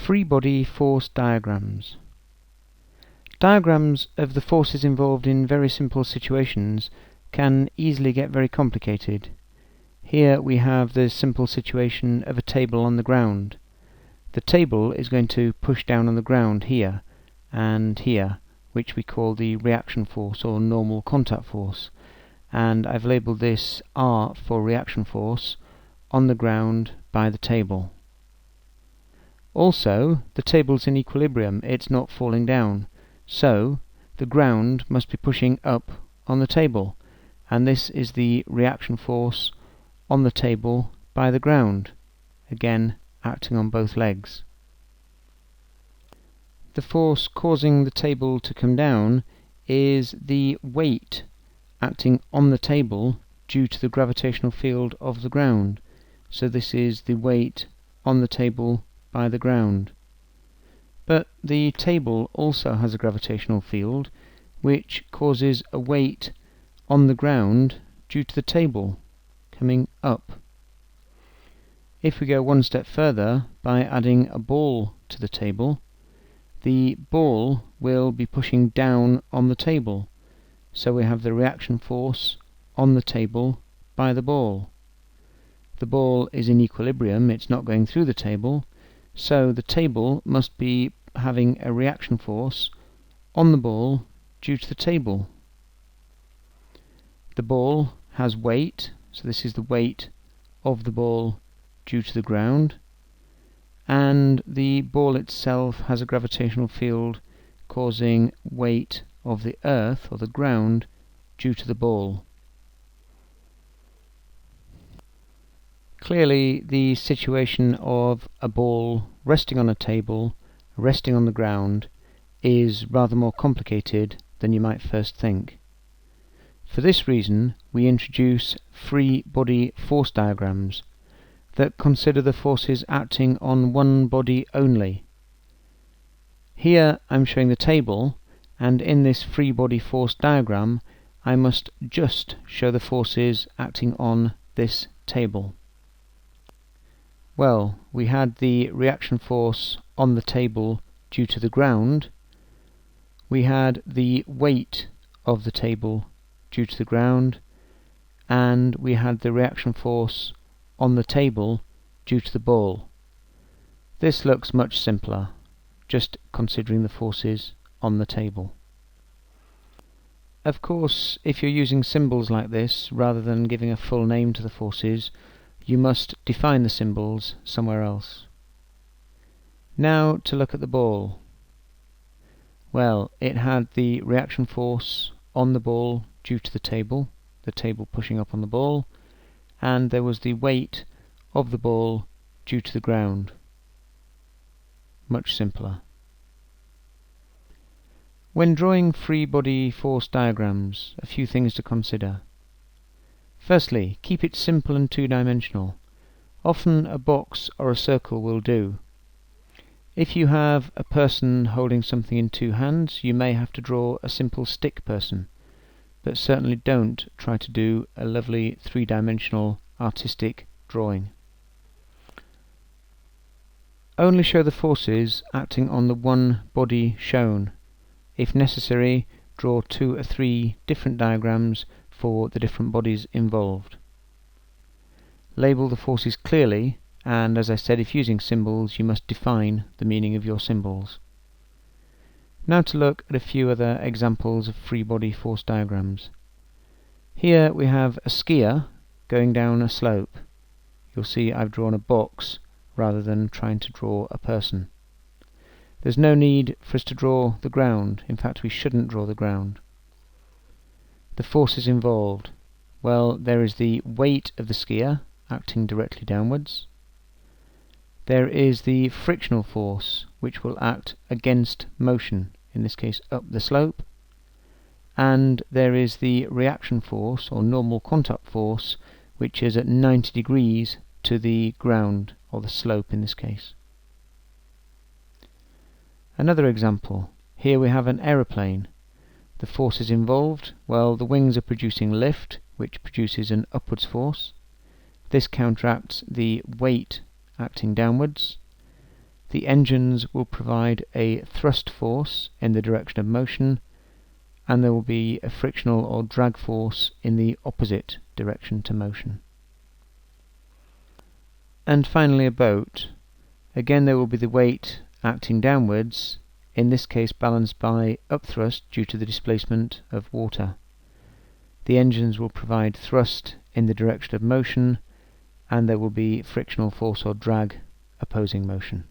Free body force diagrams. Diagrams of the forces involved in very simple situations can easily get very complicated. Here we have the simple situation of a table on the ground. The table is going to push down on the ground here and here, which we call the reaction force or normal contact force, and I've labelled this R for reaction force on the ground by the table. Also, the table's in equilibrium, it's not falling down, so the ground must be pushing up on the table, and this is the reaction force on the table by the ground, again acting on both legs. The force causing the table to come down is the weight acting on the table due to the gravitational field of the ground, so this is the weight on the table by the ground. But the table also has a gravitational field which causes a weight on the ground due to the table coming up. If we go one step further by adding a ball to the table, the ball will be pushing down on the table, so we have the reaction force on the table by the ball. The ball is in equilibrium, it's not going through the table, so the table must be having a reaction force on the ball due to the table. The ball has weight, so this is the weight of the ball due to the ground, and the ball itself has a gravitational field causing weight of the earth or the ground due to the ball. Clearly, the situation of a ball resting on a table, resting on the ground, is rather more complicated than you might first think. For this reason, we introduce free body force diagrams that consider the forces acting on one body only. Here I'm showing the table, and in this free body force diagram I must just show the forces acting on this table. Well, we had the reaction force on the table due to the ground, we had the weight of the table due to the ground, and we had the reaction force on the table due to the ball. This looks much simpler, just considering the forces on the table. Of course, if you're using symbols like this, rather than giving a full name to the forces, you must define the symbols somewhere else. Now to look at the ball. Well, it had the reaction force on the ball due to the table pushing up on the ball, and there was the weight of the ball due to the ground. Much simpler. When drawing free body force diagrams, a few things to consider. Firstly, keep it simple and two-dimensional. Often a box or a circle will do. If you have a person holding something in two hands, you may have to draw a simple stick person, but certainly don't try to do a lovely three-dimensional artistic drawing. Only show the forces acting on the one body shown. If necessary, draw 2 or 3 different diagrams for the different bodies involved. Label the forces clearly, and as I said, if using symbols, you must define the meaning of your symbols. Now to look at a few other examples of free body force diagrams. Here we have a skier going down a slope. You'll see I've drawn a box rather than trying to draw a person. There's no need for us to draw the ground. In fact, we shouldn't draw the ground. The forces involved. Well, there is the weight of the skier acting directly downwards. There is the frictional force, which will act against motion, in this case up the slope. And there is the reaction force, or normal contact force, which is at 90 degrees to the ground, or the slope in this case. Another example. Here we have an aeroplane. The forces involved, well, the wings are producing lift, which produces an upwards force. This counteracts the weight acting downwards. The engines will provide a thrust force in the direction of motion, and there will be a frictional or drag force in the opposite direction to motion. And finally a boat. Again there will be the weight acting downwards, in this case balanced by upthrust due to the displacement of water. The engines will provide thrust in the direction of motion, and there will be frictional force or drag opposing motion.